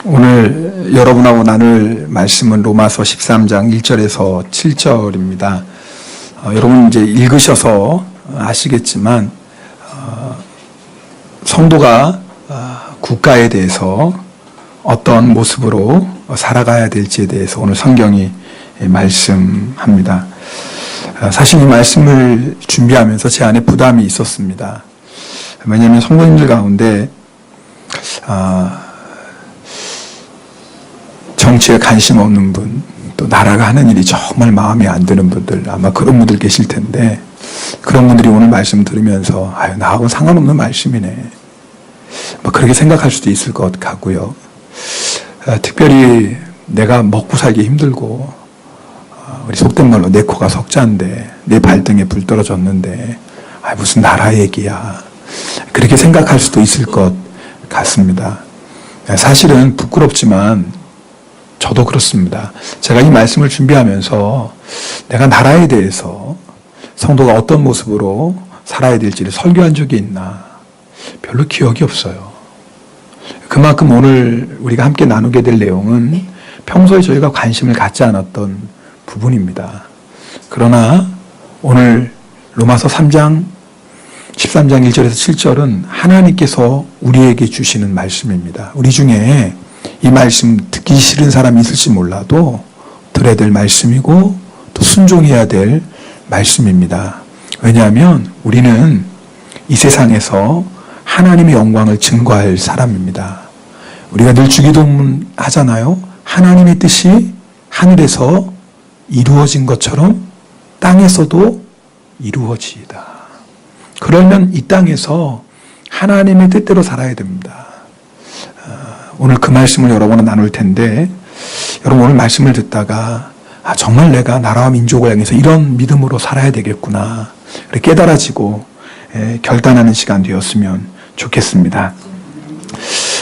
오늘 여러분하고 나눌 말씀은 로마서 13장 1절에서 7절입니다. 여러분 이제 읽으셔서 아시겠지만 성도가 국가에 대해서 어떤 모습으로 살아가야 될지에 대해서 오늘 성경이 말씀합니다. 사실 이 말씀을 준비하면서 제 안에 부담이 있었습니다. 왜냐하면 성도님들 가운데 정치에 관심 없는 분, 또 나라가 하는 일이 정말 마음에 안 드는 분들, 아마 그런 분들 계실 텐데, 그런 분들이 오늘 말씀 들으면서 나하고 상관없는 말씀이네, 그렇게 생각할 수도 있을 것 같고요. 특별히 내가 먹고 살기 힘들고 우리 속된 말로 내 코가 석자인데 내 발등에 불 떨어졌는데 무슨 나라 얘기야, 그렇게 생각할 수도 있을 것 같습니다. 사실은 부끄럽지만 저도 그렇습니다. 제가 이 말씀을 준비하면서 내가 나라에 대해서 성도가 어떤 모습으로 살아야 될지를 설교한 적이 있나 별로 기억이 없어요. 그만큼 오늘 우리가 함께 나누게 될 내용은 평소에 저희가 관심을 갖지 않았던 부분입니다. 그러나 오늘 로마서 3장 13장 1절에서 7절은 하나님께서 우리에게 주시는 말씀입니다. 우리 중에 이 말씀 듣기 싫은 사람이 있을지 몰라도 들어야 될 말씀이고 또 순종해야 될 말씀입니다. 왜냐하면 우리는 이 세상에서 하나님의 영광을 증거할 사람입니다. 우리가 늘 주기도문 하잖아요. 하나님의 뜻이 하늘에서 이루어진 것처럼 땅에서도 이루어지이다. 그러면 이 땅에서 하나님의 뜻대로 살아야 됩니다. 오늘 그 말씀을 여러분과 나눌 텐데, 여러분 오늘 말씀을 듣다가 정말 내가 나라와 민족을 향해서 이런 믿음으로 살아야 되겠구나 깨달아지고 결단하는 시간 되었으면 좋겠습니다.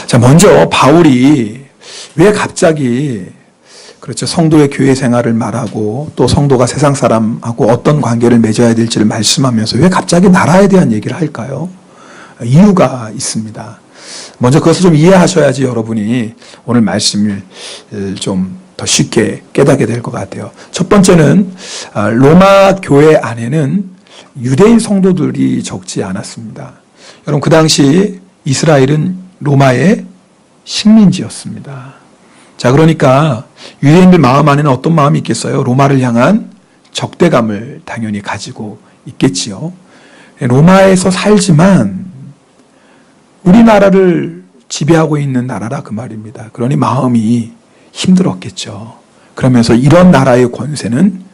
자, 먼저 바울이 왜 갑자기 그렇죠, 성도의 교회 생활을 말하고 또 성도가 세상 사람하고 어떤 관계를 맺어야 될지를 말씀하면서 왜 갑자기 나라에 대한 얘기를 할까요? 이유가 있습니다. 먼저 그것을 좀 이해하셔야지 여러분이 오늘 말씀을 좀 더 쉽게 깨닫게 될 것 같아요. 첫 번째는 로마 교회 안에는 유대인 성도들이 적지 않았습니다. 여러분 그 당시 이스라엘은 로마의 식민지였습니다. 자, 그러니까 유대인들 마음 안에는 어떤 마음이 있겠어요? 로마를 향한 적대감을 당연히 가지고 있겠지요. 로마에서 살지만 우리나라를 지배하고 있는 나라라 그 말입니다. 그러니 마음이 힘들었겠죠. 그러면서 이런 나라의 권세는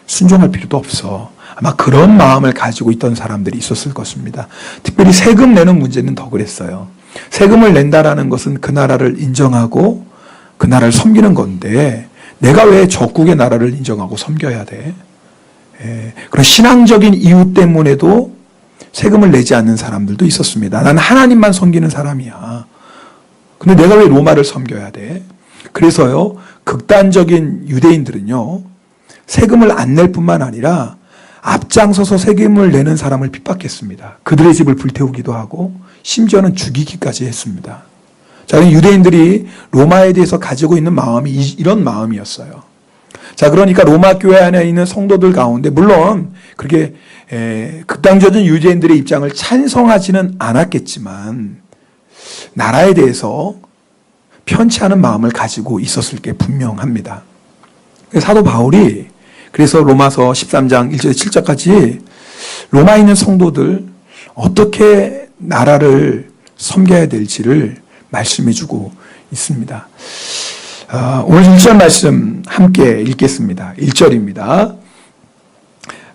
순종할 필요도 없어. 아마 그런 마음을 가지고 있던 사람들이 있었을 것입니다. 특별히 세금 내는 문제는 더 그랬어요. 세금을 낸다라는 것은 그 나라를 인정하고 그 나라를 섬기는 건데 내가 왜 적국의 나라를 인정하고 섬겨야 돼? 그런 신앙적인 이유 때문에도 세금을 내지 않는 사람들도 있었습니다. 나는 하나님만 섬기는 사람이야. 근데 내가 왜 로마를 섬겨야 돼? 그래서요, 극단적인 유대인들은요, 세금을 안 낼 뿐만 아니라 앞장서서 세금을 내는 사람을 핍박했습니다. 그들의 집을 불태우기도 하고 심지어는 죽이기까지 했습니다. 자, 유대인들이 로마에 대해서 가지고 있는 마음이 이런 마음이었어요. 자, 그러니까 로마 교회 안에 있는 성도들 가운데 물론 그렇게 극단적인 유대인들의 입장을 찬성하지는 않았겠지만 나라에 대해서 편치 않은 마음을 가지고 있었을 게 분명합니다. 사도 바울이 그래서 로마서 13장 1절에서 7절까지 로마에 있는 성도들 어떻게 나라를 섬겨야 될지를 말씀해주고 있습니다. 오늘 1절 말씀 함께 읽겠습니다. 1절입니다.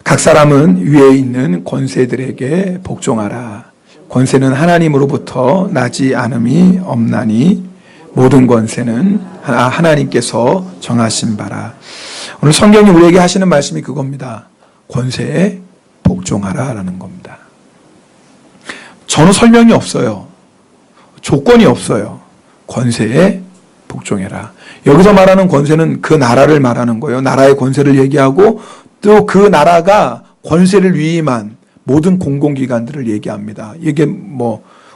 각 사람은 위에 있는 권세들에게 복종하라. 권세는 하나님으로부터 나지 않음이 없나니 모든 권세는 하나님께서 정하신 바라. 오늘 성경이 우리에게 하시는 말씀이 그겁니다. 권세에 복종하라라는 겁니다. 전후 설명이 없어요. 조건이 없어요. 권세에 복종해라. 여기서 말하는 권세는 그 나라를 말하는 거예요. 나라의 권세를 얘기하고 또 그 나라가 권세를 위임한 모든 공공기관들을 얘기합니다. 이게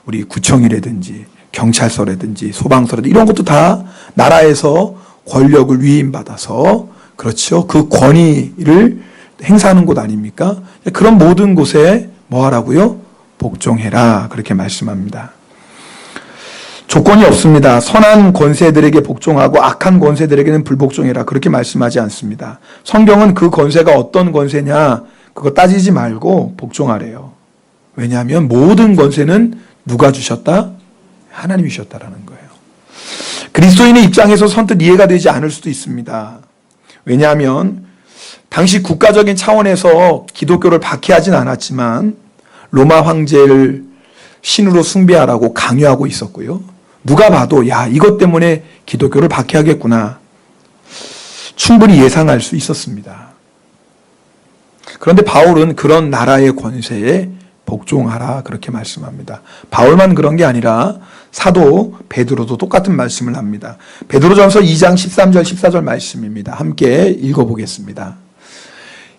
우리 구청이라든지 경찰서라든지 소방서라든지 이런 것도 다 나라에서 권력을 위임받아서 그렇죠. 그 권위를 행사하는 곳 아닙니까? 그런 모든 곳에 뭐 하라고요? 복종해라. 그렇게 말씀합니다. 조건이 없습니다. 선한 권세들에게 복종하고 악한 권세들에게는 불복종해라. 그렇게 말씀하지 않습니다. 성경은 그 권세가 어떤 권세냐 그거 따지지 말고 복종하래요. 왜냐하면 모든 권세는 누가 주셨다? 하나님이 주셨다라는 거예요. 그리스도인의 입장에서 선뜻 이해가 되지 않을 수도 있습니다. 왜냐하면 당시 국가적인 차원에서 기독교를 박해하진 않았지만 로마 황제를 신으로 숭배하라고 강요하고 있었고요. 누가 봐도 야 이것 때문에 기독교를 박해하겠구나 충분히 예상할 수 있었습니다. 그런데 바울은 그런 나라의 권세에 복종하라 그렇게 말씀합니다. 바울만 그런 게 아니라 사도 베드로도 똑같은 말씀을 합니다. 베드로전서 2장 13절 14절 말씀입니다. 함께 읽어보겠습니다.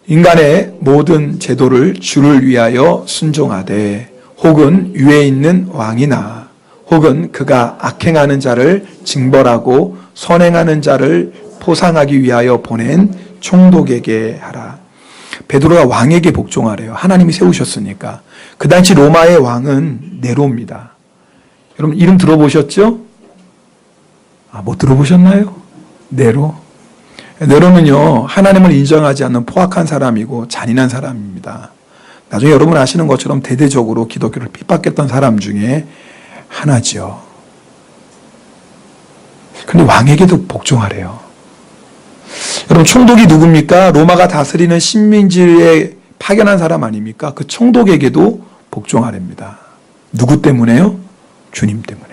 인간의 모든 제도를 주를 위하여 순종하되 혹은 위에 있는 왕이나 혹은 그가 악행하는 자를 징벌하고 선행하는 자를 포상하기 위하여 보낸 총독에게 하라. 베드로가 왕에게 복종하래요. 하나님이 세우셨으니까. 그 당시 로마의 왕은 네로입니다. 여러분 이름 들어보셨죠? 못 들어보셨나요? 네로. 네로는요 하나님을 인정하지 않는 포악한 사람이고 잔인한 사람입니다. 나중에 여러분 아시는 것처럼 대대적으로 기독교를 핍박했던 사람 중에 하나죠. 그런데 왕에게도 복종하래요. 여러분 총독이 누굽니까? 로마가 다스리는 식민지에 파견한 사람 아닙니까? 그 총독에게도 복종하랍니다. 누구 때문에요? 주님 때문에.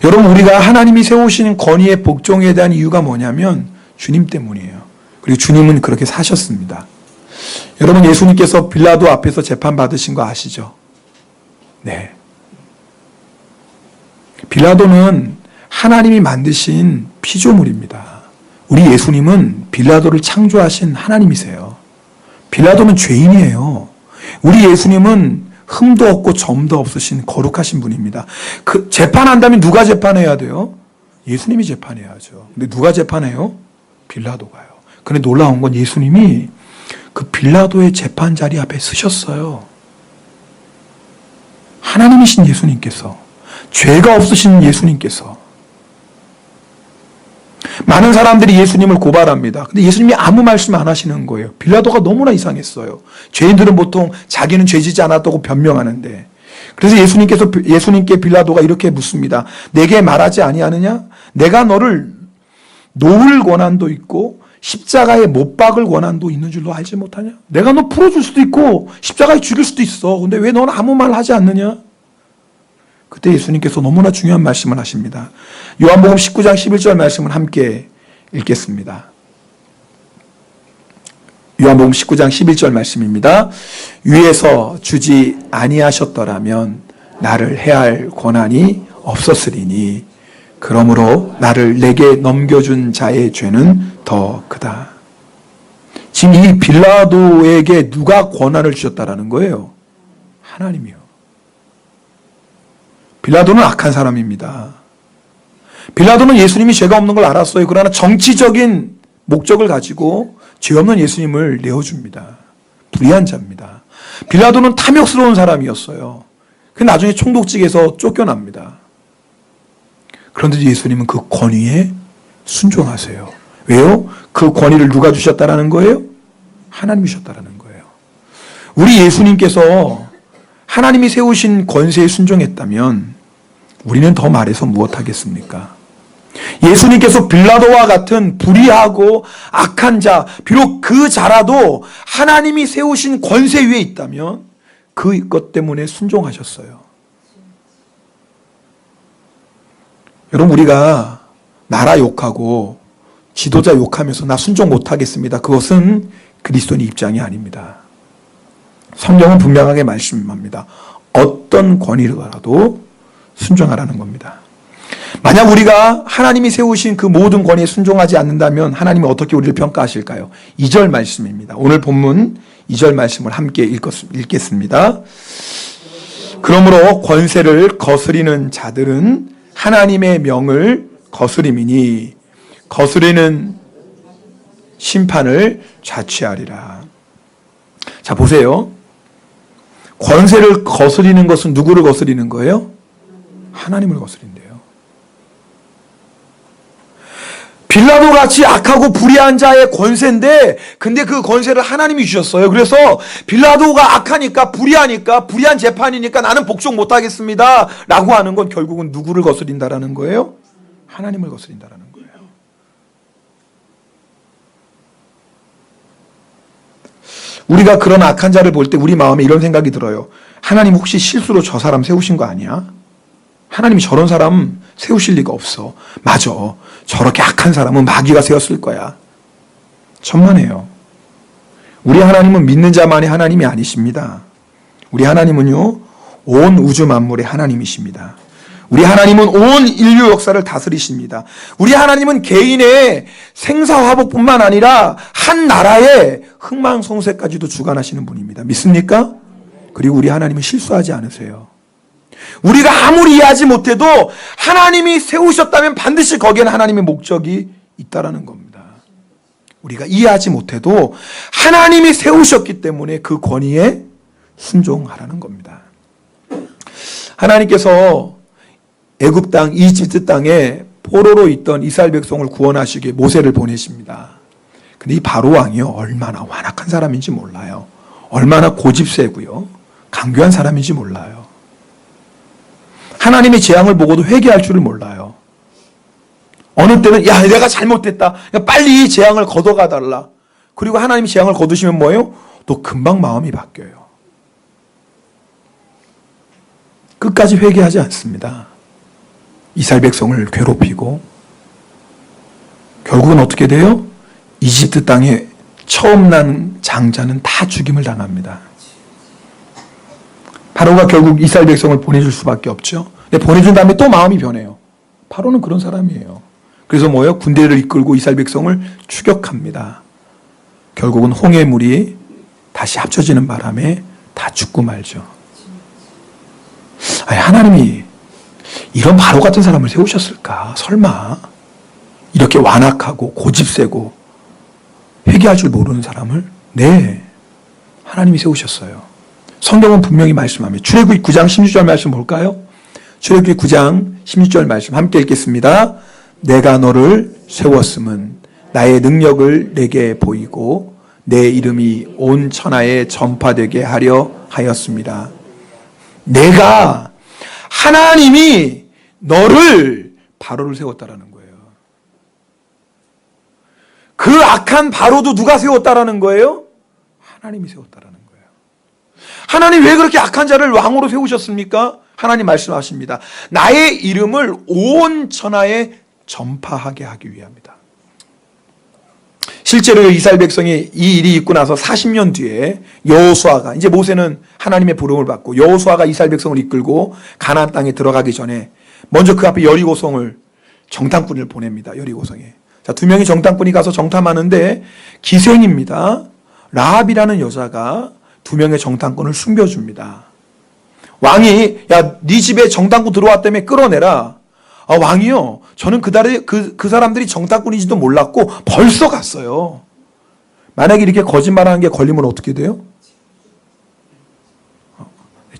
여러분 우리가 하나님이 세우신 권위의 복종에 대한 이유가 뭐냐면 주님 때문이에요. 그리고 주님은 그렇게 사셨습니다. 여러분 예수님께서 빌라도 앞에서 재판받으신 거 아시죠? 네. 빌라도는 하나님이 만드신 피조물입니다. 우리 예수님은 빌라도를 창조하신 하나님이세요. 빌라도는 죄인이에요. 우리 예수님은 흠도 없고 점도 없으신 거룩하신 분입니다. 그 재판한다면 누가 재판해야 돼요? 예수님이 재판해야죠. 근데 누가 재판해요? 빌라도가요. 그런데 놀라운 건 예수님이 그 빌라도의 재판 자리 앞에 서셨어요. 하나님이신 예수님께서, 죄가 없으신 예수님께서. 많은 사람들이 예수님을 고발합니다. 근데 예수님이 아무 말씀 안 하시는 거예요. 빌라도가 너무나 이상했어요. 죄인들은 보통 자기는 죄지지 않았다고 변명하는데, 그래서 예수님께 빌라도가 이렇게 묻습니다. 내게 말하지 아니하느냐? 내가 너를 놓을 권한도 있고 십자가에 못 박을 권한도 있는 줄로 알지 못하냐? 내가 너 풀어줄 수도 있고 십자가에 죽일 수도 있어. 근데 왜 너는 아무 말 하지 않느냐? 그때 예수님께서 너무나 중요한 말씀을 하십니다. 요한복음 19장 11절 말씀을 함께 읽겠습니다. 요한복음 19장 11절 말씀입니다. 위에서 주지 아니하셨더라면 나를 해할 권한이 없었으리니 그러므로 나를 내게 넘겨준 자의 죄는 더 크다. 지금 이 빌라도에게 누가 권한을 주셨다라는 거예요? 하나님이요. 빌라도는 악한 사람입니다. 빌라도는 예수님이 죄가 없는 걸 알았어요. 그러나 정치적인 목적을 가지고 죄 없는 예수님을 내어줍니다. 불의한 자입니다. 빌라도는 탐욕스러운 사람이었어요. 그 나중에 총독직에서 쫓겨납니다. 그런데 예수님은 그 권위에 순종하세요. 왜요? 그 권위를 누가 주셨다라는 거예요? 하나님이 주셨다라는 거예요. 우리 예수님께서 하나님이 세우신 권세에 순종했다면 우리는 더 말해서 무엇하겠습니까? 예수님께서 빌라도와 같은 불의하고 악한 자, 비록 그 자라도 하나님이 세우신 권세 위에 있다면 그것 때문에 순종하셨어요. 여러분 우리가 나라 욕하고 지도자 욕하면서 나 순종 못하겠습니다. 그것은 그리스도인의 입장이 아닙니다. 성경은 분명하게 말씀합니다. 어떤 권위라도 순종하라는 겁니다. 만약 우리가 하나님이 세우신 그 모든 권위에 순종하지 않는다면 하나님은 어떻게 우리를 평가하실까요? 2절 말씀입니다. 오늘 본문 2절 말씀을 함께 읽겠습니다. 그러므로 권세를 거스리는 자들은 하나님의 명을 거스림이니 거스리는 심판을 자취하리라. 자, 보세요. 권세를 거스리는 것은 누구를 거스리는 거예요? 하나님을 거스린대요. 빌라도 같이 악하고 불의한 자의 권세인데, 근데 그 권세를 하나님이 주셨어요. 그래서 빌라도가 악하니까, 불의하니까, 불의한 재판이니까 나는 복종 못하겠습니다 라고 하는 건 결국은 누구를 거스린다라는 거예요? 하나님을 거스린다라는 거예요. 우리가 그런 악한 자를 볼 때 우리 마음에 이런 생각이 들어요. 하나님 혹시 실수로 저 사람 세우신 거 아니야? 하나님이 저런 사람 세우실 리가 없어. 맞아. 저렇게 악한 사람은 마귀가 세웠을 거야. 천만에요. 우리 하나님은 믿는 자만의 하나님이 아니십니다. 우리 하나님은요, 온 우주 만물의 하나님이십니다. 우리 하나님은 온 인류 역사를 다스리십니다. 우리 하나님은 개인의 생사화복뿐만 아니라 한 나라의 흥망성쇠까지도 주관하시는 분입니다. 믿습니까? 그리고 우리 하나님은 실수하지 않으세요. 우리가 아무리 이해하지 못해도 하나님이 세우셨다면 반드시 거기에는 하나님의 목적이 있다라는 겁니다. 우리가 이해하지 못해도 하나님이 세우셨기 때문에 그 권위에 순종하라는 겁니다. 하나님께서 애굽 땅, 이집트 땅에 포로로 있던 이스라엘 백성을 구원하시기에 모세를 보내십니다. 근데 이 바로 왕이요, 얼마나 완악한 사람인지 몰라요. 얼마나 고집세고요, 강교한 사람인지 몰라요. 하나님의 재앙을 보고도 회개할 줄을 몰라요. 어느 때는 야, 내가 잘못됐다, 빨리 재앙을 걷어가 달라. 그리고 하나님이 재앙을 거두시면 뭐예요? 또 금방 마음이 바뀌어요. 끝까지 회개하지 않습니다. 이스라엘 백성을 괴롭히고 결국은 어떻게 돼요? 이집트 땅에 처음 난 장자는 다 죽임을 당합니다. 바로가 결국 이스라엘 백성을 보내줄 수밖에 없죠. 근데 보내준 다음에 또 마음이 변해요. 바로는 그런 사람이에요. 그래서 뭐예요? 군대를 이끌고 이스라엘 백성을 추격합니다. 결국은 홍해물이 다시 합쳐지는 바람에 다 죽고 말죠. 아니, 하나님이 이런 바로 같은 사람을 세우셨을까? 설마 이렇게 완악하고 고집세고 회개할 줄 모르는 사람을? 네, 하나님이 세우셨어요. 성경은 분명히 말씀합니다. 출애굽기 9장 16절 말씀 볼까요? 출애굽기 9장 16절 말씀 함께 읽겠습니다. 내가 너를 세웠음은 나의 능력을 내게 보이고 내 이름이 온 천하에 전파되게 하려 하였습니다. 내가, 하나님이 너를, 바로를 세웠다라는 거예요. 그 악한 바로도 누가 세웠다라는 거예요? 하나님이 세웠다라는 거예요. 하나님 왜 그렇게 악한 자를 왕으로 세우셨습니까? 하나님 말씀하십니다. 나의 이름을 온 천하에 전파하게 하기 위함이다. 실제로 이스라엘 백성이 이 일이 있고 나서 40년 뒤에 여호수아가, 이제 모세는 하나님의 부름을 받고 여호수아가 이스라엘 백성을 이끌고 가나안 땅에 들어가기 전에 먼저 그 앞에 여리고성을, 정탐꾼을 보냅니다. 여리고성에. 자, 2명이 정탐꾼이 가서 정탐하는데 기생입니다. 라합이라는 여자가 2명의 정탐꾼을 숨겨줍니다. 왕이, 야, 네 집에 정탐꾼 들어왔다며 끌어내라. 아, 왕이요, 저는 그 사람들이 정탐꾼인지도 몰랐고 벌써 갔어요. 만약에 이렇게 거짓말하는 게 걸리면 어떻게 돼요?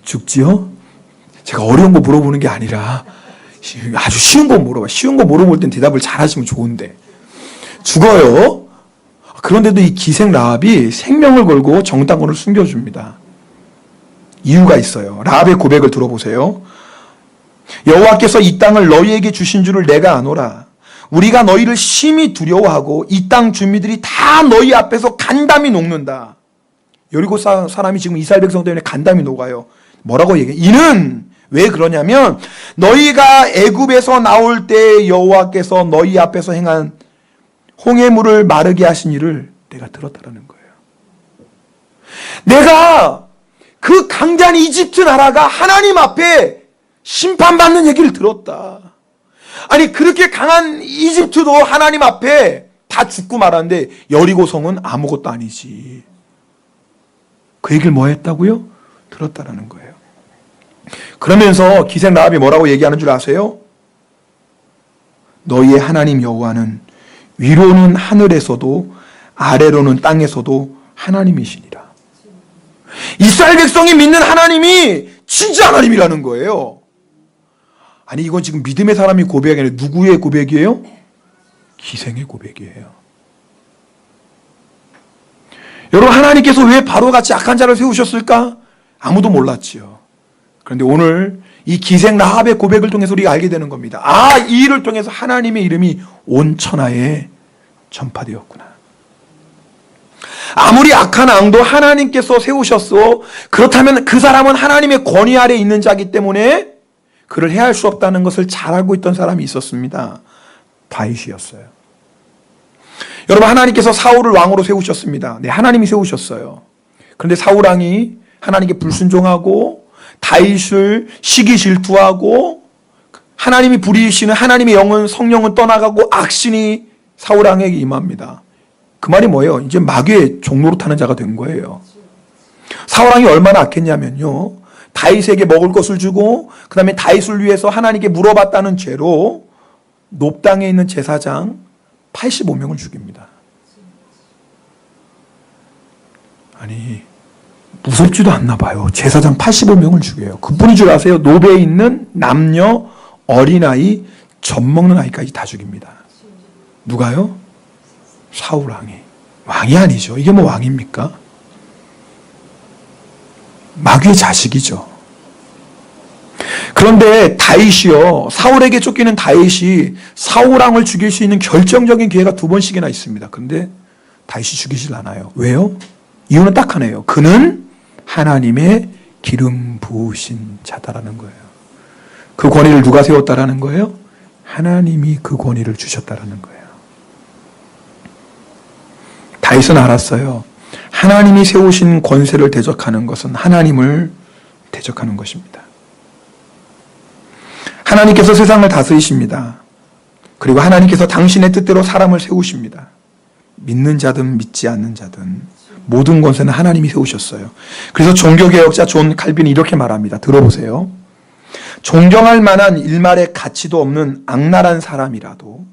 죽지요? 제가 어려운 거 물어보는 게 아니라 아주 쉬운 거 물어봐. 쉬운 거 물어볼 땐 대답을 잘 하시면 좋은데. 죽어요. 그런데도 이 기생 라합이 생명을 걸고 정탐꾼을 숨겨줍니다. 이유가 있어요. 라합의 고백을 들어보세요. 여호와께서 이 땅을 너희에게 주신 줄을 내가 아노라. 우리가 너희를 심히 두려워하고 이 땅 주민들이 다 너희 앞에서 간담이 녹는다. 여리고 사람이 지금 이스라엘 백성 때문에 간담이 녹아요. 뭐라고 얘기해? 이는 왜 그러냐면 너희가 애굽에서 나올 때 여호와께서 너희 앞에서 행한 홍해물을 마르게 하신 일을 내가 들었다라는 거예요. 내가 그 강대한 이집트 나라가 하나님 앞에 심판받는 얘기를 들었다. 아니, 그렇게 강한 이집트도 하나님 앞에 다 죽고 말았는데 여리고성은 아무것도 아니지. 그 얘기를 뭐 했다고요? 들었다라는 거예요. 그러면서 기생 라합이 뭐라고 얘기하는 줄 아세요? 너희의 하나님 여호와는 위로는 하늘에서도 아래로는 땅에서도 하나님이시니라. 이스라엘 백성이 믿는 하나님이 진짜 하나님이라는 거예요. 아니 이건 지금 믿음의 사람이 고백이 아니라 누구의 고백이에요? 기생의 고백이에요. 여러분, 하나님께서 왜 바로같이 악한 자를 세우셨을까? 아무도 몰랐지요. 그런데 오늘 이 기생 라합의 고백을 통해서 우리가 알게 되는 겁니다. 아, 이 일을 통해서 하나님의 이름이 온 천하에 전파되었구나. 아무리 악한 왕도 하나님께서 세우셨어. 그렇다면 그 사람은 하나님의 권위 아래 있는 자이기 때문에 그를 해할 수 없다는 것을 잘 알고 있던 사람이 있었습니다. 다윗이었어요. 여러분, 하나님께서 사울을 왕으로 세우셨습니다. 네, 하나님이 세우셨어요. 그런데 사울 왕이 하나님께 불순종하고 다윗을 시기 질투하고 하나님이 부리시는 하나님의 영은 성령은 떠나가고 악신이 사울 왕에게 임합니다. 그 말이 뭐예요? 이제 마귀의 종노릇하는 자가 된 거예요. 사울 왕이 얼마나 악했냐면요, 다윗에게 먹을 것을 주고 그 다음에 다윗을 위해서 하나님께 물어봤다는 죄로 높당에 있는 제사장 85명을 죽입니다. 아니 무섭지도 않나 봐요. 제사장 85명을 죽여요. 그뿐인 줄 아세요? 노베에 있는 남녀, 어린아이, 젖먹는 아이까지 다 죽입니다. 누가요? 사울 왕이. 왕이 아니죠. 이게 뭐 왕입니까? 마귀의 자식이죠. 그런데 다윗이요, 사울에게 쫓기는 다윗이 사울 왕을 죽일 수 있는 결정적인 기회가 2번씩이나 있습니다. 그런데 다윗이 죽이질 않아요. 왜요? 이유는 딱 하나예요. 그는 하나님의 기름 부으신 자다라는 거예요. 그 권위를 누가 세웠다라는 거예요? 하나님이 그 권위를 주셨다라는 거예요. 다윗은 알았어요. 하나님이 세우신 권세를 대적하는 것은 하나님을 대적하는 것입니다. 하나님께서 세상을 다스리십니다. 그리고 하나님께서 당신의 뜻대로 사람을 세우십니다. 믿는 자든 믿지 않는 자든 모든 권세는 하나님이 세우셨어요. 그래서 종교개혁자 존 칼빈이 이렇게 말합니다. 들어보세요. 존경할 만한 일말의 가치도 없는 악랄한 사람이라도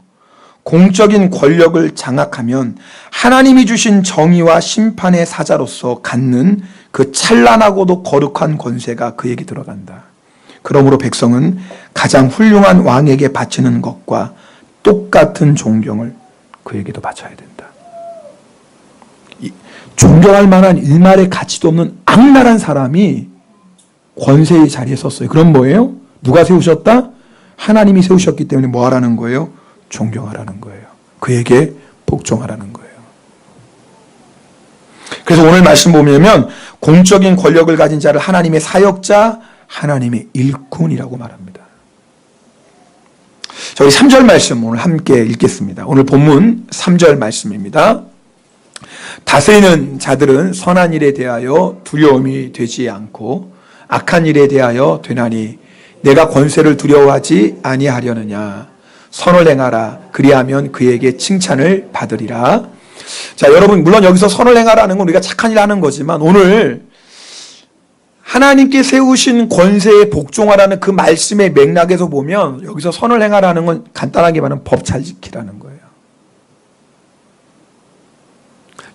공적인 권력을 장악하면 하나님이 주신 정의와 심판의 사자로서 갖는 그 찬란하고도 거룩한 권세가 그에게 들어간다. 그러므로 백성은 가장 훌륭한 왕에게 바치는 것과 똑같은 존경을 그에게도 바쳐야 된다. 존경할 만한 일말의 가치도 없는 악랄한 사람이 권세의 자리에 섰어요. 그럼 뭐예요? 누가 세우셨다? 하나님이 세우셨기 때문에 뭐 하라는 거예요? 존경하라는 거예요. 그에게 복종하라는 거예요. 그래서 오늘 말씀 보면 공적인 권력을 가진 자를 하나님의 사역자, 하나님의 일꾼이라고 말합니다. 저희 3절 말씀 오늘 함께 읽겠습니다. 오늘 본문 3절 말씀입니다. 다스리는 자들은 선한 일에 대하여 두려움이 되지 않고 악한 일에 대하여 되나니 내가 권세를 두려워하지 아니하려느냐. 선을 행하라. 그리하면 그에게 칭찬을 받으리라. 자, 여러분, 물론 여기서 선을 행하라는 건 우리가 착한 일 하는 거지만 오늘 하나님께 세우신 권세에 복종하라는 그 말씀의 맥락에서 보면 여기서 선을 행하라는 건 간단하게 말하면 법 잘 지키라는 거예요.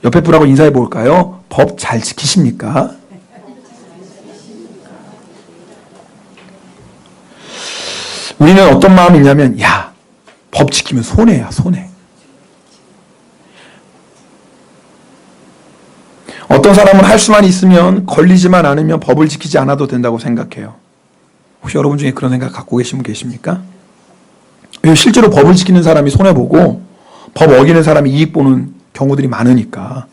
옆에 분하고 인사해 볼까요? 법 잘 지키십니까? 우리는 어떤 마음이냐면, 야, 법 지키면 손해야, 손해. 어떤 사람은 할 수만 있으면 걸리지만 않으면 법을 지키지 않아도 된다고 생각해요. 혹시 여러분 중에 그런 생각 갖고 계신 분 계십니까? 실제로 법을 지키는 사람이 손해보고 법 어기는 사람이 이익 보는 경우들이 많으니까.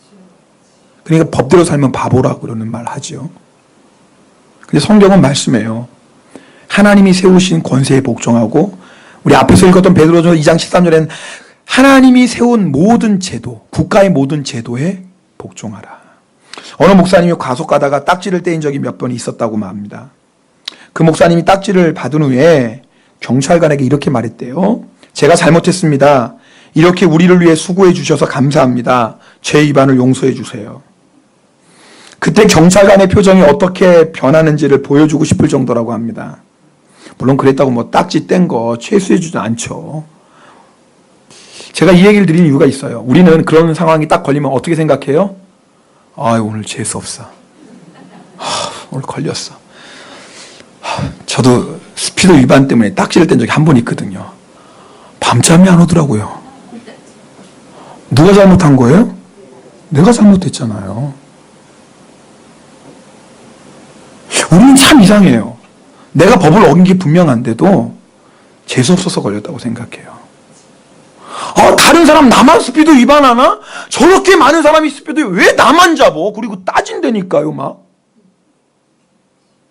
그러니까 법대로 살면 바보라 그러는 말 하죠. 근데 성경은 말씀해요. 하나님이 세우신 권세에 복종하고, 우리 앞에서 읽었던 베드로전서 2장 13절에는 하나님이 세운 모든 제도, 국가의 모든 제도에 복종하라. 어느 목사님이 과속 가다가 딱지를 떼인 적이 몇 번 있었다고 말합니다. 그 목사님이 딱지를 받은 후에 경찰관에게 이렇게 말했대요. 제가 잘못했습니다. 이렇게 우리를 위해 수고해 주셔서 감사합니다. 제 위반을 용서해 주세요. 그때 경찰관의 표정이 어떻게 변하는지를 보여주고 싶을 정도라고 합니다. 물론 그랬다고 뭐 딱지 뗀 거 최수해주지 않죠. 제가 이 얘기를 드린 이유가 있어요. 우리는 그런 상황이 딱 걸리면 어떻게 생각해요? 아, 오늘 재수 없어. 오늘 걸렸어. 저도 스피드 위반 때문에 딱지를 뗀 적이 한 번 있거든요. 밤잠이 안 오더라고요. 누가 잘못한 거예요? 내가 잘못했잖아요. 우리는 참 이상해요. 내가 법을 어긴 게 분명한데도 재수없어서 걸렸다고 생각해요. 다른 사람 나만 스피드 위반하나? 저렇게 많은 사람이 스피드 왜 나만 잡어? 그리고 따진다니까요, 막.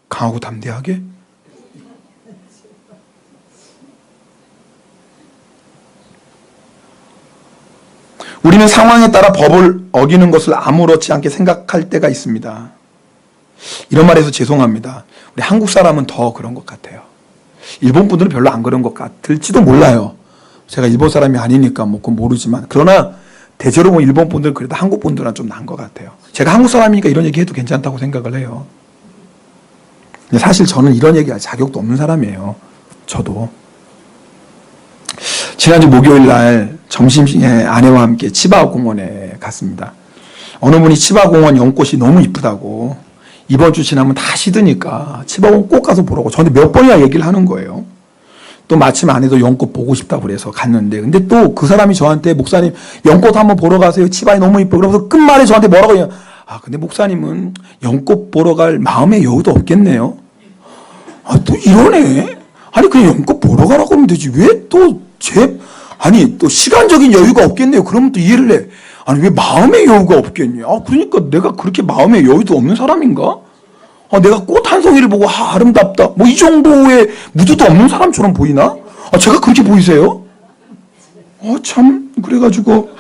강하고 담대하게. 우리는 상황에 따라 법을 어기는 것을 아무렇지 않게 생각할 때가 있습니다. 이런 말해서 죄송합니다. 우리 한국 사람은 더 그런 것 같아요. 일본 분들은 별로 안 그런 것 같을지도 몰라요. 제가 일본 사람이 아니니까 뭐 그건 모르지만, 그러나 대체로 뭐 일본 분들은 그래도 한국 분들은 좀 나은 것 같아요. 제가 한국 사람이니까 이런 얘기 해도 괜찮다고 생각을 해요. 근데 사실 저는 이런 얘기할 자격도 없는 사람이에요. 저도. 지난주 목요일 날 점심에 아내와 함께 치바공원에 갔습니다. 어느 분이 치바공원 연꽃이 너무 이쁘다고, 이번 주 지나면 다 시드니까 치바공원 꼭 가서 보라고 저한테 몇 번이나 얘기를 하는 거예요. 또 마침 아내도 연꽃 보고 싶다고 그래서 갔는데, 근데 또 그 사람이 저한테, 목사님 연꽃 한번 보러 가세요. 치바이 너무 이뻐. 그러면서 끝말에 저한테 뭐라고 해요? 근데 목사님은 연꽃 보러 갈 마음의 여유도 없겠네요. 또 이러네. 아니 그냥 연꽃 보러 가라고 하면 되지. 왜 또 또 시간적인 여유가 없겠네요. 그러면 또 이해를 해. 아니 왜 마음의 여유가 없겠냐. 그러니까 내가 그렇게 마음의 여유도 없는 사람인가? 내가 꽃 한 송이를 보고 아름답다. 뭐 이 정도의 무드도 없는 사람처럼 보이나? 제가 그렇게 보이세요? 참 그래가지고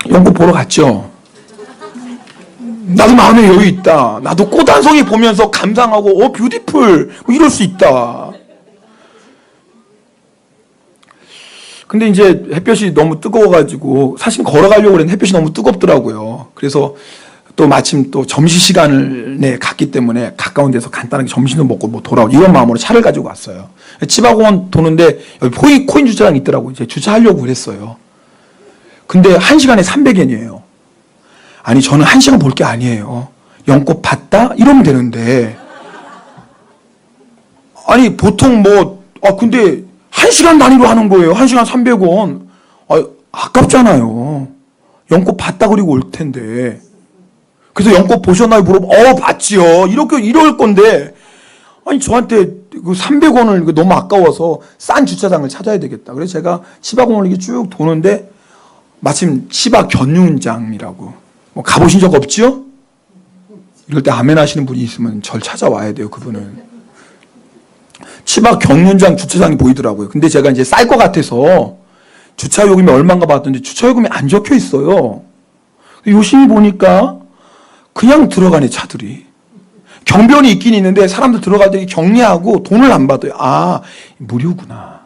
연꽃 보러 갔죠. 나도 마음의 여유 있다. 나도 꽃 한 송이 보면서 감상하고 뷰티풀 뭐 이럴 수 있다. 근데 이제 햇볕이 너무 뜨거워가지고 사실 걸어가려고 그랬는데 햇볕이 너무 뜨겁더라고요. 그래서 또 마침 또 점심시간에 갔기 때문에 가까운 데서 간단하게 점심도 먹고 뭐 돌아오고 이런 마음으로 차를 가지고 왔어요. 치바공원 도는데 여기 코인 주차장이 있더라고요. 이제 주차하려고 그랬어요. 근데 1시간에 300엔이에요. 아니 저는 1시간 볼 게 아니에요. 연꽃 봤다? 이러면 되는데, 아니 보통 근데 1시간 단위로 하는 거예요. 1시간 300원. 아깝잖아요. 연꽃 봤다 그리고 올 텐데. 그래서 연꽃 보셨나요? 물어보면 봤지요. 이럴 건데, 아니 저한테 그 300원을 너무 아까워서 싼 주차장을 찾아야 되겠다. 그래서 제가 치바공원을 이렇게 쭉 도는데 마침 치바 견륜장이라고, 뭐 가보신 적 없죠? 이럴 때 아멘 하시는 분이 있으면 절 찾아와야 돼요. 그분은. 치바 경륜장 주차장이 보이더라고요. 근데 제가 이제 쌀 것 같아서 주차요금이 얼마인가 봤더니 주차요금이 안 적혀 있어요. 요심히 보니까 그냥 들어가네, 차들이. 경비원이 있긴 있는데 사람들 들어갈 때 격리하고 돈을 안 받아요. 무료구나.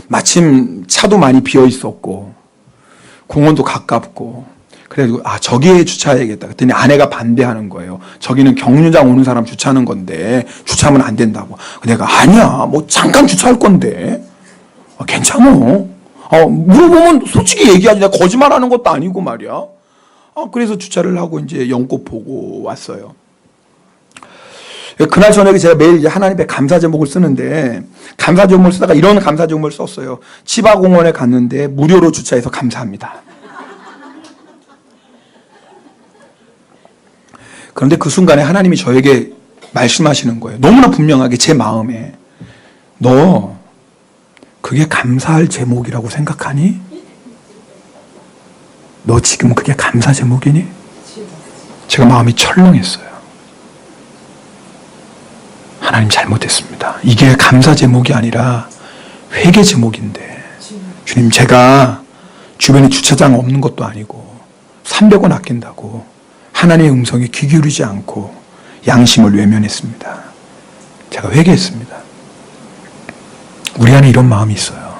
마침 차도 많이 비어 있었고 공원도 가깝고, 그래가지고 저기에 주차해야겠다. 그랬더니 아내가 반대하는 거예요. 저기는 경륜장 오는 사람 주차하는 건데 주차하면 안 된다고. 내가 아니야, 뭐 잠깐 주차할 건데 괜찮아. 물어보면 솔직히 얘기하지. 내가 거짓말하는 것도 아니고 말이야. 그래서 주차를 하고 이제 연꽃 보고 왔어요. 그날 저녁에 제가 매일 이제 하나님 앞에 감사 제목을 쓰는데, 감사 제목을 쓰다가 이런 감사 제목을 썼어요. 치바공원에 갔는데 무료로 주차해서 감사합니다. 그런데 그 순간에 하나님이 저에게 말씀하시는 거예요. 너무나 분명하게 제 마음에. 너 그게 감사할 제목이라고 생각하니? 너 지금 그게 감사 제목이니? 제가 마음이 철렁했어요. 하나님 잘못했습니다. 이게 감사 제목이 아니라 회개 제목인데, 주님 제가 주변에 주차장 없는 것도 아니고 300원 아낀다고 하나님의 음성에 귀 기울이지 않고 양심을 외면했습니다. 제가 회개했습니다. 우리 안에 이런 마음이 있어요.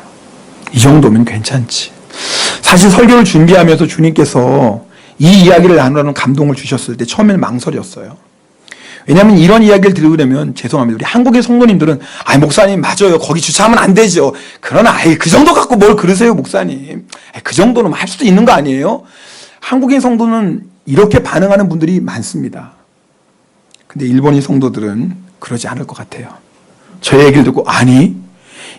이 정도면 괜찮지. 사실 설교를 준비하면서 주님께서 이 이야기를 나누라는 감동을 주셨을 때 처음에는 망설였어요. 왜냐하면 이런 이야기를 들으려면 죄송합니다. 우리 한국의 성도님들은 목사님 맞아요. 거기 주차하면 안 되죠. 그러나 그 정도 갖고 뭘 그러세요 목사님. 그 정도는 할 수도 있는 거 아니에요? 한국인 성도는 이렇게 반응하는 분들이 많습니다. 근데 일본인 성도들은 그러지 않을 것 같아요. 저 얘기를 듣고 아니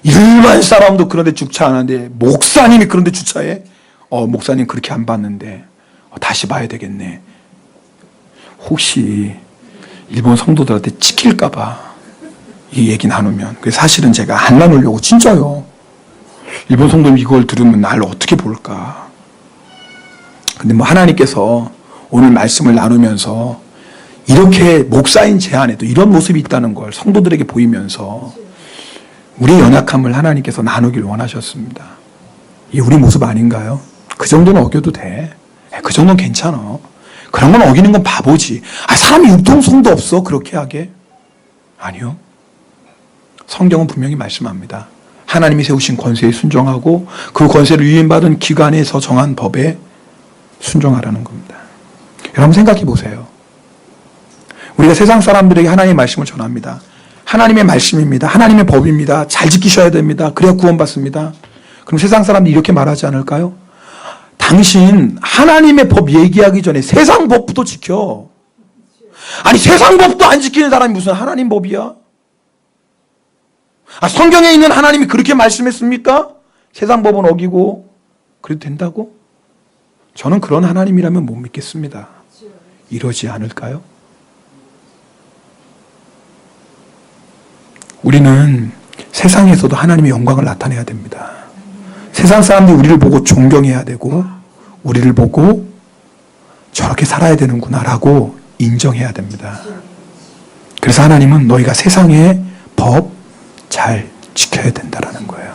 일반 사람도 그런데 주차하는데 목사님이 그런데 주차해? 목사님 그렇게 안 봤는데 다시 봐야 되겠네. 혹시 일본 성도들한테 찍힐까봐 이 얘기 나누면 사실은 제가 안 나누려고 진짜요. 일본 성도님 이걸 들으면 날 어떻게 볼까. 근데 하나님께서 오늘 말씀을 나누면서 이렇게 목사인 제 안에도 이런 모습이 있다는 걸 성도들에게 보이면서 우리의 연약함을 하나님께서 나누길 원하셨습니다. 이게 우리 모습 아닌가요? 그 정도는 어겨도 돼. 그 정도는 괜찮아. 그런 건 어기는 건 바보지. 사람이 융통성도 없어 그렇게 하게. 아니요. 성경은 분명히 말씀합니다. 하나님이 세우신 권세에 순종하고 그 권세를 위임받은 기관에서 정한 법에 순종하라는 겁니다. 여러분 생각해 보세요. 우리가 세상 사람들에게 하나님의 말씀을 전합니다. 하나님의 말씀입니다. 하나님의 법입니다. 잘 지키셔야 됩니다. 그래야 구원받습니다. 그럼 세상 사람들이 이렇게 말하지 않을까요? 당신 하나님의 법 얘기하기 전에 세상 법부터 지켜. 아니 세상 법도 안 지키는 사람이 무슨 하나님 법이야? 성경에 있는 하나님이 그렇게 말씀했습니까? 세상 법은 어기고 그래도 된다고? 저는 그런 하나님이라면 못 믿겠습니다. 이러지 않을까요? 우리는 세상에서도 하나님의 영광을 나타내야 됩니다. 세상 사람들이 우리를 보고 존경해야 되고 우리를 보고 저렇게 살아야 되는구나라고 인정해야 됩니다. 그래서 하나님은 너희가 세상의 법 잘 지켜야 된다라는 거예요.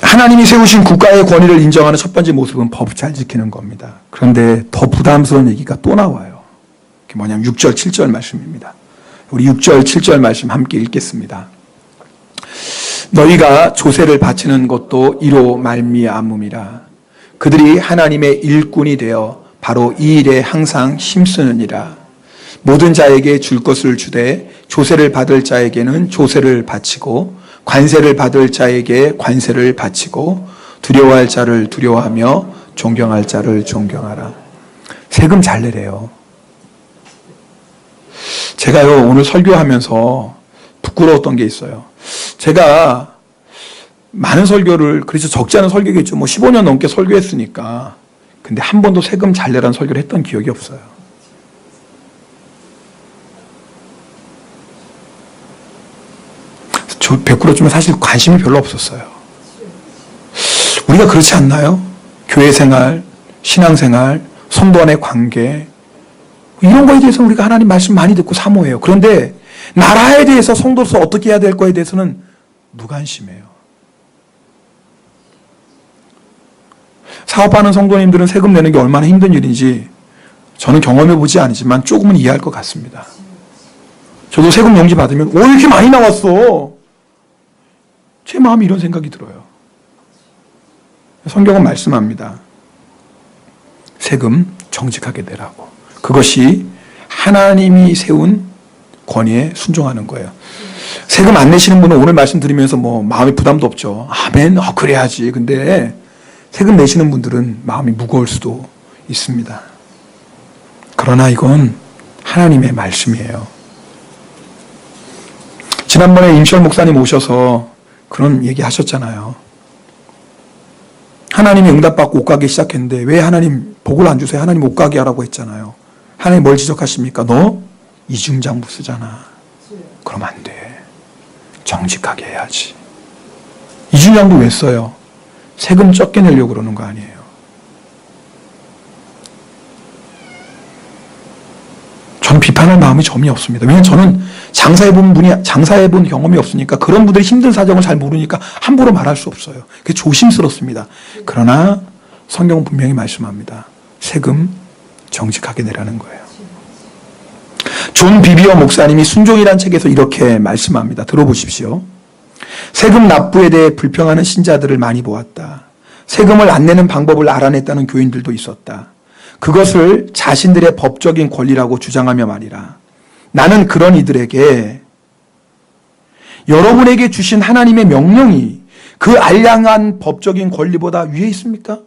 하나님이 세우신 국가의 권위를 인정하는 첫 번째 모습은 법 잘 지키는 겁니다. 그런데 더 부담스러운 얘기가 또 나와요. 그게 뭐냐면 6절, 7절 말씀입니다. 우리 6절, 7절 말씀 함께 읽겠습니다. 너희가 조세를 바치는 것도 이로 말미암음이라. 그들이 하나님의 일꾼이 되어 바로 이 일에 항상 힘쓰느니라. 모든 자에게 줄 것을 주되 조세를 받을 자에게는 조세를 바치고 관세를 받을 자에게 관세를 바치고 두려워할 자를 두려워하며 존경할 자를 존경하라. 세금 잘 내래요. 제가요 오늘 설교하면서 부끄러웠던 게 있어요. 제가 많은 설교를 그래서 적지 않은 설교겠죠. 15년 넘게 설교했으니까. 근데 한 번도 세금 잘 내라는 설교를 했던 기억이 없어요. 저 100%쯤은 사실 관심이 별로 없었어요. 우리가 그렇지 않나요? 교회 생활, 신앙 생활, 성도 간의 관계 이런 거에 대해서 우리가 하나님 말씀 많이 듣고 사모해요. 그런데 나라에 대해서 성도로서 어떻게 해야 될 거에 대해서는 무관심해요. 사업하는 성도님들은 세금 내는 게 얼마나 힘든 일인지 저는 경험해보지 않지만 조금은 이해할 것 같습니다. 저도 세금 용지 받으면 이렇게 많이 나왔어. 제 마음이 이런 생각이 들어요. 성경은 말씀합니다. 세금 정직하게 내라고. 그것이 하나님이 세운 권위에 순종하는 거예요. 세금 안 내시는 분은 오늘 말씀 드리면서 마음에 부담도 없죠. 아멘, 그래야지. 근데 세금 내시는 분들은 마음이 무거울 수도 있습니다. 그러나 이건 하나님의 말씀이에요. 지난번에 임시열 목사님 오셔서 그런 얘기 하셨잖아요. 하나님이 응답받고 옷 가게 시작했는데 왜 하나님 복을 안 주세요? 하나님 옷 가게 하라고 했잖아요. 하나님 뭘 지적하십니까? 너 이중장부 쓰잖아. 그러면 안 돼. 정직하게 해야지. 이중장부 왜 써요? 세금 적게 내려고 그러는 거 아니에요. 저는 비판할 마음이 전혀 없습니다. 왜냐하면 저는 장사해본 경험이 없으니까 그런 분들이 힘든 사정을 잘 모르니까 함부로 말할 수 없어요. 그게 조심스럽습니다. 그러나 성경은 분명히 말씀합니다. 세금 정직하게 내라는 거예요. 존 비비어 목사님이 순종이라는 책에서 이렇게 말씀합니다. 들어보십시오. 세금 납부에 대해 불평하는 신자들을 많이 보았다. 세금을 안 내는 방법을 알아냈다는 교인들도 있었다. 그것을 자신들의 법적인 권리라고 주장하며 말이라. 나는 그런 이들에게 여러분에게 주신 하나님의 명령이 그 알량한 법적인 권리보다 위에 있습니까?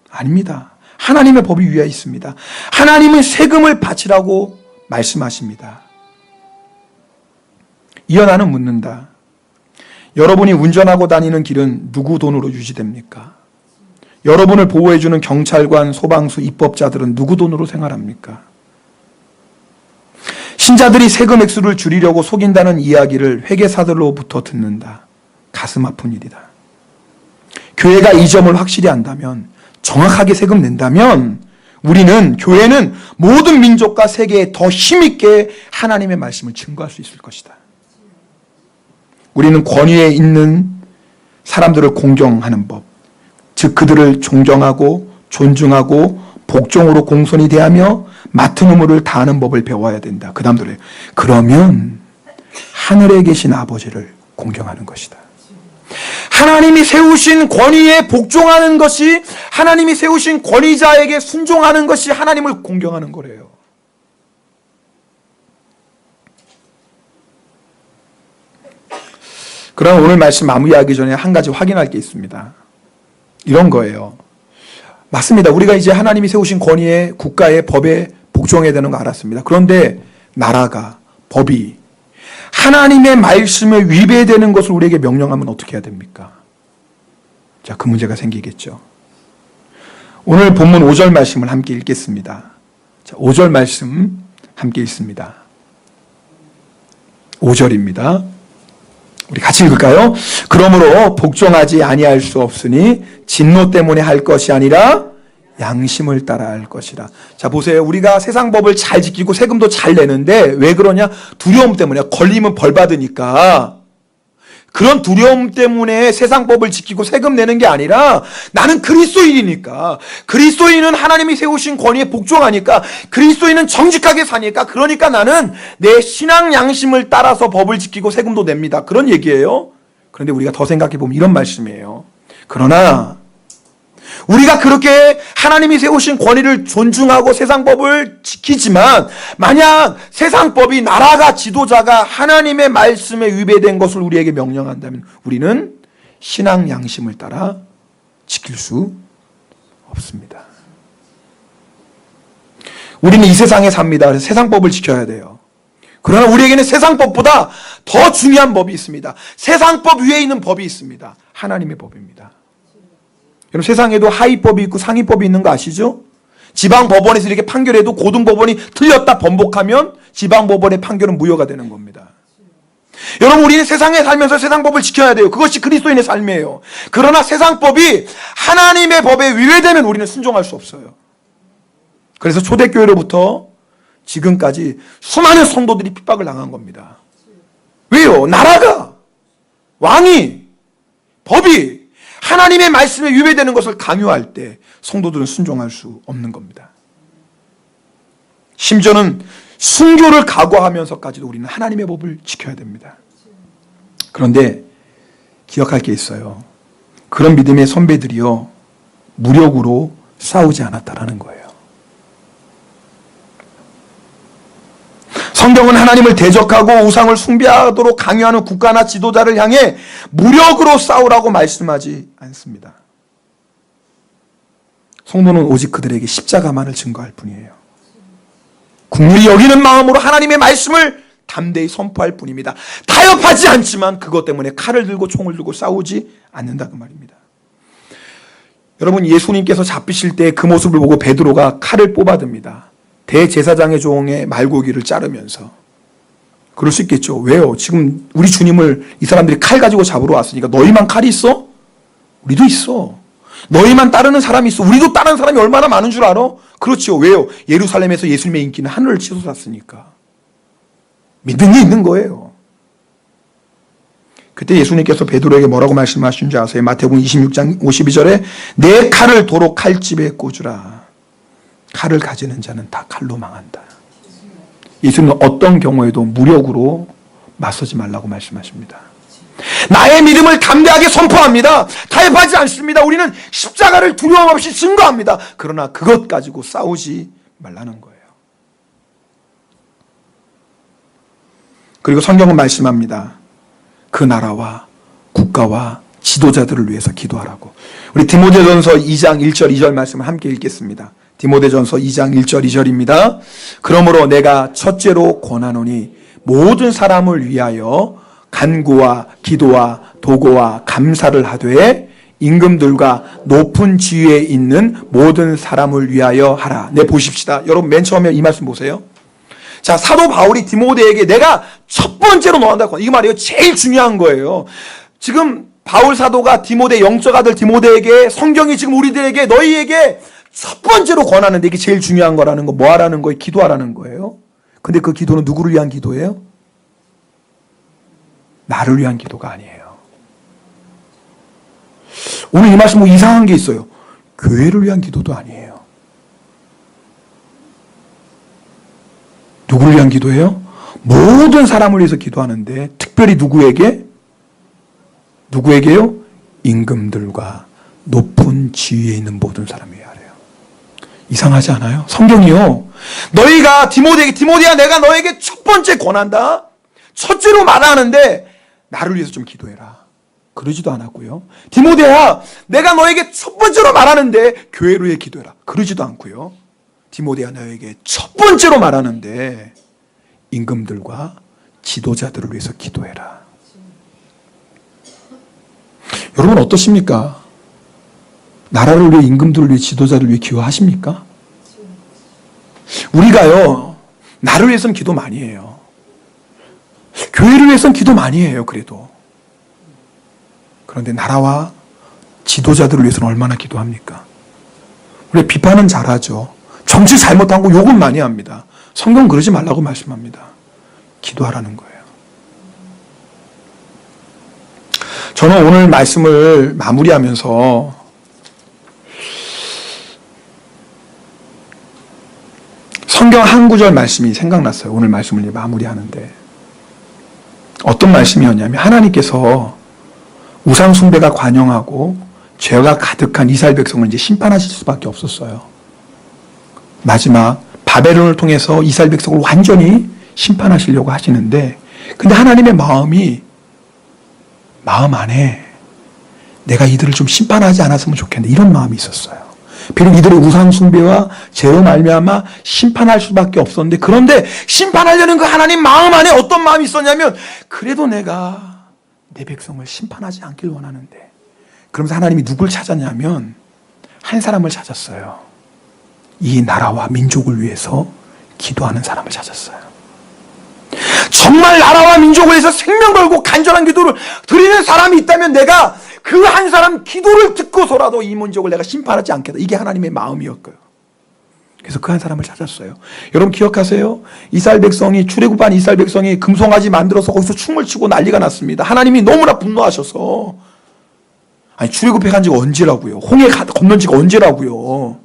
아닙니다. 하나님의 법이 위에 있습니다. 하나님은 세금을 바치라고 말씀하십니다. 이어 나는 묻는다. 여러분이 운전하고 다니는 길은 누구 돈으로 유지됩니까? 여러분을 보호해주는 경찰관, 소방수, 입법자들은 누구 돈으로 생활합니까? 신자들이 세금 액수를 줄이려고 속인다는 이야기를 회계사들로부터 듣는다. 가슴 아픈 일이다. 교회가 이 점을 확실히 안다면, 정확하게 세금 낸다면 교회는 모든 민족과 세계에 더 힘있게 하나님의 말씀을 증거할 수 있을 것이다. 우리는 권위에 있는 사람들을 공경하는 법, 즉 그들을 존경하고 존중하고 복종으로 공손히 대하며 맡은 의무를 다하는 법을 배워야 된다. 그 다음 노래. 그러면 하늘에 계신 아버지를 공경하는 것이다. 하나님이 세우신 권위에 복종하는 것이, 하나님이 세우신 권위자에게 순종하는 것이 하나님을 공경하는 거래요. 그럼 오늘 말씀 마무리하기 전에 한 가지 확인할 게 있습니다. 이런 거예요. 맞습니다. 우리가 이제 하나님이 세우신 권위에, 국가의 법에 복종해야 되는 거 알았습니다. 그런데 나라가, 법이 하나님의 말씀에 위배되는 것을 우리에게 명령하면 어떻게 해야 됩니까? 자, 그 문제가 생기겠죠. 오늘 본문 5절 말씀을 함께 읽겠습니다. 자, 5절 말씀 함께 읽습니다. 5절입니다. 우리 같이 읽을까요? 그러므로 복종하지 아니할 수 없으니 진노 때문에 할 것이 아니라 양심을 따라 할 것이라. 자, 보세요. 우리가 세상 법을 잘 지키고 세금도 잘 내는데 왜 그러냐? 두려움 때문에. 걸리면 벌 받으니까. 그런 두려움 때문에 세상 법을 지키고 세금 내는 게 아니라 나는 그리스도인이니까, 그리스도인은 하나님이 세우신 권위에 복종하니까, 그리스도인은 정직하게 사니까, 그러니까 나는 내 신앙 양심을 따라서 법을 지키고 세금도 냅니다. 그런 얘기예요. 그런데 우리가 더 생각해 보면 이런 말씀이에요. 그러나 우리가 그렇게 하나님이 세우신 권위를 존중하고 세상 법을 지키지만, 만약 세상 법이, 나라가, 지도자가 하나님의 말씀에 위배된 것을 우리에게 명령한다면 우리는 신앙 양심을 따라 지킬 수 없습니다. 우리는 이 세상에 삽니다. 그래서 세상 법을 지켜야 돼요. 그러나 우리에게는 세상 법보다 더 중요한 법이 있습니다. 세상 법 위에 있는 법이 있습니다. 하나님의 법입니다. 여러분, 세상에도 하위법이 있고 상위법이 있는 거 아시죠? 지방법원에서 이렇게 판결해도 고등법원이 틀렸다 번복하면 지방법원의 판결은 무효가 되는 겁니다. 여러분, 우리는 세상에 살면서 세상법을 지켜야 돼요. 그것이 그리스도인의 삶이에요. 그러나 세상법이 하나님의 법에 위배되면 우리는 순종할 수 없어요. 그래서 초대교회로부터 지금까지 수많은 성도들이 핍박을 당한 겁니다. 왜요? 나라가, 왕이, 법이 하나님의 말씀에 위배되는 것을 강요할 때 성도들은 순종할 수 없는 겁니다. 심지어는 순교를 각오하면서까지도 우리는 하나님의 법을 지켜야 됩니다. 그런데 기억할 게 있어요. 그런 믿음의 선배들이요, 무력으로 싸우지 않았다라는 거예요. 성경은 하나님을 대적하고 우상을 숭배하도록 강요하는 국가나 지도자를 향해 무력으로 싸우라고 말씀하지 않습니다. 성도는 오직 그들에게 십자가만을 증거할 뿐이에요. 국률이 여기는 마음으로 하나님의 말씀을 담대히 선포할 뿐입니다. 타협하지 않지만 그것 때문에 칼을 들고 총을 들고 싸우지 않는다, 그 말입니다. 여러분, 예수님께서 잡히실 때 그 모습을 보고 베드로가 칼을 뽑아듭니다. 대제사장의 종의 말고기를 자르면서. 그럴 수 있겠죠. 왜요? 지금 우리 주님을 이 사람들이 칼 가지고 잡으러 왔으니까 너희만 칼이 있어? 우리도 있어. 너희만 따르는 사람이 있어. 우리도 따르는 사람이 얼마나 많은 줄 알아? 그렇죠. 왜요? 예루살렘에서 예수님의 인기는 하늘을 치솟았으니까. 믿는 게 있는 거예요. 그때 예수님께서 베드로에게 뭐라고 말씀하신 줄 아세요? 마태복음 26장 52절에 내 칼을 도로 칼집에 꽂으라. 칼을 가지는 자는 다 칼로 망한다. 예수님은 어떤 경우에도 무력으로 맞서지 말라고 말씀하십니다. 나의 믿음을 담대하게 선포합니다. 타협하지 않습니다. 우리는 십자가를 두려움 없이 증거합니다. 그러나 그것 가지고 싸우지 말라는 거예요. 그리고 성경은 말씀합니다. 그 나라와 국가와 지도자들을 위해서 기도하라고. 우리 디모데전서 2장 1절 2절 말씀을 함께 읽겠습니다. 디모데전서 2장 1절 2절입니다. 그러므로 내가 첫째로 권하노니 모든 사람을 위하여 간구와 기도와 도고와 감사를 하되 임금들과 높은 지위에 있는 모든 사람을 위하여 하라. 네, 보십시다. 여러분 맨 처음에 이 말씀 보세요. 자, 사도 바울이 디모데에게 내가 첫 번째로 너한다. 이거 말이에요. 제일 중요한 거예요. 지금 바울 사도가 디모데 영적 아들 디모데에게 성경이 지금 우리들에게 너희에게 첫 번째로 권하는데 이게 제일 중요한 거라는 거, 뭐 하라는 거예요? 기도하라는 거예요. 근데 그 기도는 누구를 위한 기도예요? 나를 위한 기도가 아니에요. 오늘 이 말씀 뭐 이상한 게 있어요. 교회를 위한 기도도 아니에요. 누구를 위한 기도예요? 모든 사람을 위해서 기도하는데 특별히 누구에게? 누구에게요? 임금들과 높은 지위에 있는 모든 사람을 위하래요. 이상하지 않아요? 성경이요. 너희가 디모데야 내가 너에게 첫 번째 권한다. 첫째로 말하는데 나를 위해서 좀 기도해라. 그러지도 않았고요. 디모데야 내가 너에게 첫 번째로 말하는데 교회를 위해 기도해라. 그러지도 않고요. 디모데야 너에게 첫 번째로 말하는데 임금들과 지도자들을 위해서 기도해라. 여러분 어떠십니까? 나라를 위해 임금들을 위해 지도자를 위해 기도하십니까? 우리가요 나를 위해서는 기도 많이 해요. 교회를 위해서는 기도 많이 해요. 그래도 그런데 나라와 지도자들을 위해서는 얼마나 기도합니까? 우리 비판은 잘하죠. 정치 잘못한 거 욕은 많이 합니다. 성경은 그러지 말라고 말씀합니다. 기도하라는 거예요. 저는 오늘 말씀을 마무리하면서 성경 한 구절 말씀이 생각났어요. 오늘 말씀을 마무리하는데 어떤 말씀이었냐면 하나님께서 우상 숭배가 관영하고 죄가 가득한 이스라엘 백성을 이제 심판하실 수밖에 없었어요. 마지막 바벨론을 통해서 이스라엘 백성을 완전히 심판하시려고 하시는데 근데 하나님의 마음 안에 내가 이들을 좀 심판하지 않았으면 좋겠는데 이런 마음이 있었어요. 비록 이들의 우상 숭배와 죄로 말미암아 심판할 수밖에 없었는데 그런데 심판하려는 그 하나님 마음 안에 어떤 마음이 있었냐면 그래도 내가 내 백성을 심판하지 않길 원하는데 그러면서 하나님이 누굴 찾았냐면 한 사람을 찾았어요. 이 나라와 민족을 위해서 기도하는 사람을 찾았어요. 정말 나라와 민족을 위해서 생명 걸고 간절한 기도를 드리는 사람이 있다면 내가 그 한 사람 기도를 듣고서라도 이 민족을 내가 심판하지 않겠다. 이게 하나님의 마음이었고요. 그래서 그 한 사람을 찾았어요. 여러분 기억하세요? 이스라엘 백성이 출애굽한 이스라엘 백성이 금송아지 만들어서 거기서 춤을 추고 난리가 났습니다. 하나님이 너무나 분노하셔서 아니 출애굽해 간 지가 언제라고요? 홍해 건넌 지가 언제라고요?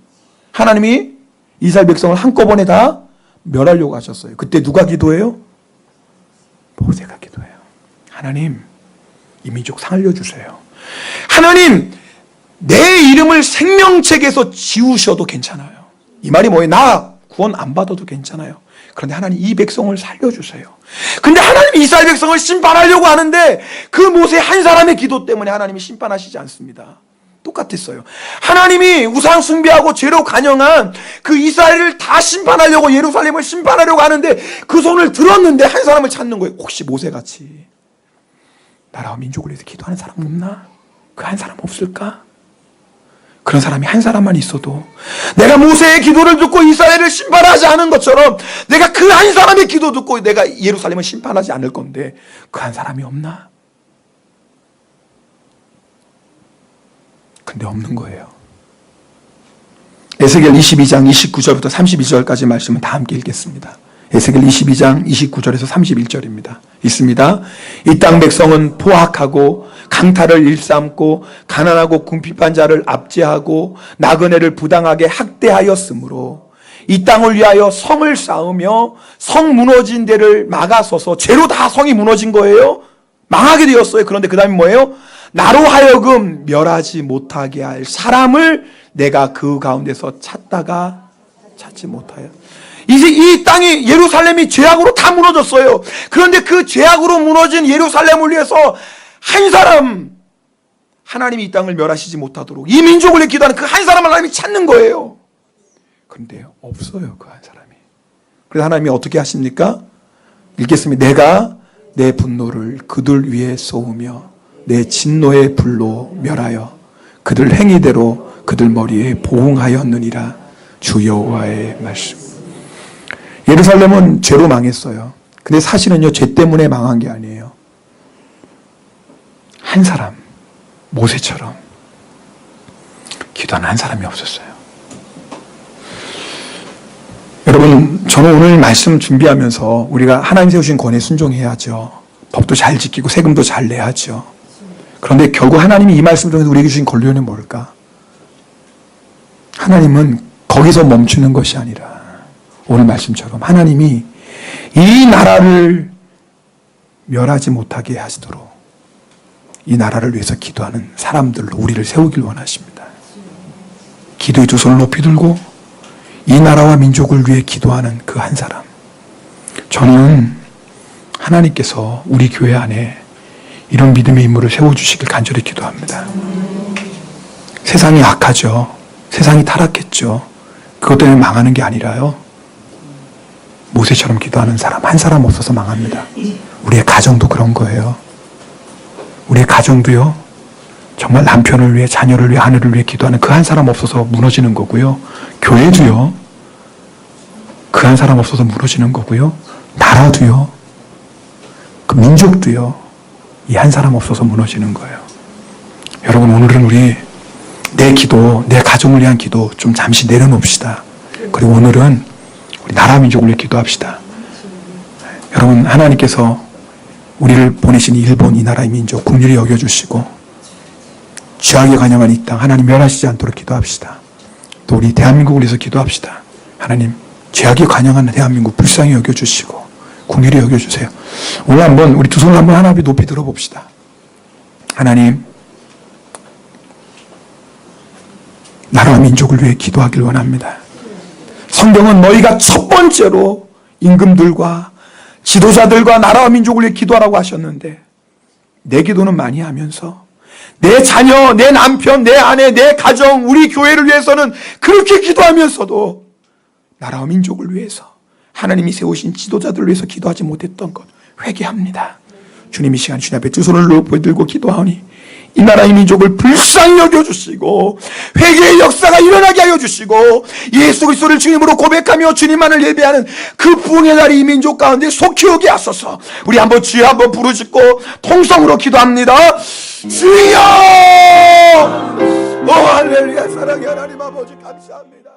하나님이 이스라엘 백성을 한꺼번에 다 멸하려고 하셨어요. 그때 누가 기도해요? 모세가 기도해요. 하나님 이 민족 살려주세요. 하나님 내 이름을 생명책에서 지우셔도 괜찮아요. 이 말이 뭐예요? 나 구원 안 받아도 괜찮아요. 그런데 하나님 이 백성을 살려주세요. 근데 하나님이 이스라엘 백성을 심판하려고 하는데 그 모세 한 사람의 기도 때문에 하나님이 심판하시지 않습니다. 똑같았어요. 하나님이 우상 숭배하고 죄로 간영한 그 이스라엘을 다 심판하려고 예루살렘을 심판하려고 하는데 그 손을 들었는데 한 사람을 찾는 거예요. 혹시 모세같이 나라와 민족을 위해서 기도하는 사람 없나? 그 한 사람 없을까? 그런 사람이 한 사람만 있어도 내가 모세의 기도를 듣고 이스라엘을 심판하지 않은 것처럼 내가 그 한 사람의 기도 듣고 내가 예루살렘을 심판하지 않을 건데 그 한 사람이 없나? 근데 없는 거예요. 에스겔 22장 29절부터 32절까지 말씀은 다 함께 읽겠습니다. 에스겔 22장 29절에서 31절입니다. 있습니다. 이 땅 백성은 포악하고 강탈을 일삼고 가난하고 궁핍한 자를 압제하고 나그네를 부당하게 학대하였으므로 이 땅을 위하여 성을 쌓으며 성 무너진 데를 막아서서 죄로 다 성이 무너진 거예요. 망하게 되었어요. 그런데 그 다음에 뭐예요? 나로 하여금 멸하지 못하게 할 사람을 내가 그 가운데서 찾다가 찾지 못하여. 이제 이 땅이, 예루살렘이 죄악으로 다 무너졌어요. 그런데 그 죄악으로 무너진 예루살렘을 위해서 한 사람, 하나님이 이 땅을 멸하시지 못하도록 이 민족을 위해 기도하는 그 한 사람을 하나님이 찾는 거예요. 그런데 없어요, 그 한 사람이. 그래서 하나님이 어떻게 하십니까? 읽겠습니다. 내가 내 분노를 그들 위에 쏘으며 내 진노의 불로 멸하여 그들 행위대로 그들 머리에 보응하였느니라. 주 여호와의 말씀. 예루살렘은 죄로 망했어요. 근데 사실은요, 죄 때문에 망한 게 아니에요. 한 사람, 모세처럼 기도하는 한 사람이 없었어요. 여러분, 저는 오늘 말씀 준비하면서 우리가 하나님 세우신 권에 순종해야죠. 법도 잘 지키고 세금도 잘 내야죠. 그런데 결국 하나님이 이 말씀을 통해서 우리에게 주신 권리는 뭘까? 하나님은 거기서 멈추는 것이 아니라 오늘 말씀처럼 하나님이 이 나라를 멸하지 못하게 하시도록 이 나라를 위해서 기도하는 사람들로 우리를 세우길 원하십니다. 기도의 두 손을 높이 들고 이 나라와 민족을 위해 기도하는 그 한 사람. 저는 하나님께서 우리 교회 안에 이런 믿음의 인물을 세워주시길 간절히 기도합니다. 세상이 악하죠. 세상이 타락했죠. 그것 때문에 망하는 게 아니라요, 모세처럼 기도하는 사람 한 사람 없어서 망합니다. 우리의 가정도 그런 거예요. 우리의 가정도요, 정말 남편을 위해, 자녀를 위해, 아내를 위해 기도하는 그 한 사람 없어서 무너지는 거고요. 교회도요, 그 한 사람 없어서 무너지는 거고요. 나라도요, 그 민족도요, 이 한 사람 없어서 무너지는 거예요. 여러분, 오늘은 우리 내 기도, 내 가정을 위한 기도 좀 잠시 내려놓읍시다. 그리고 오늘은 우리 나라 민족을 위해 기도합시다. 여러분, 하나님께서 우리를 보내신 일본, 이 나라의 민족 긍휼히 여겨주시고 죄악에 관영한 이 땅 하나님 멸하시지 않도록 기도합시다. 또 우리 대한민국을 위해서 기도합시다. 하나님, 죄악에 관영한 대한민국 불쌍히 여겨주시고 긍휼히 여겨주세요. 오늘 한번 우리 두 손을 한번 하나 높이 들어봅시다. 하나님, 나라와 민족을 위해 기도하길 원합니다. 성경은 너희가 첫 번째로 임금들과 지도자들과 나라와 민족을 위해 기도하라고 하셨는데, 내 기도는 많이 하면서 내 자녀, 내 남편, 내 아내, 내 가정, 우리 교회를 위해서는 그렇게 기도하면서도 나라와 민족을 위해서, 하나님이 세우신 지도자들을 위해서 기도하지 못했던 것 회개합니다. 주님, 이 시간 주님 앞에 두 손을 높이 들고 기도하오니 이 나라의 민족을 불쌍히 여겨주시고 회개의 역사가 일어나게 하여 주시고 예수 그리스도를 주님으로 고백하며 주님만을 예배하는 그 부흥의 날이 이 민족 가운데 속히 오게 하소서. 우리 한번 주여 한번 부르짖고 통성으로 기도합니다. 주여! 오 할렐루야. 사랑의 하나님 아버지 감사합니다.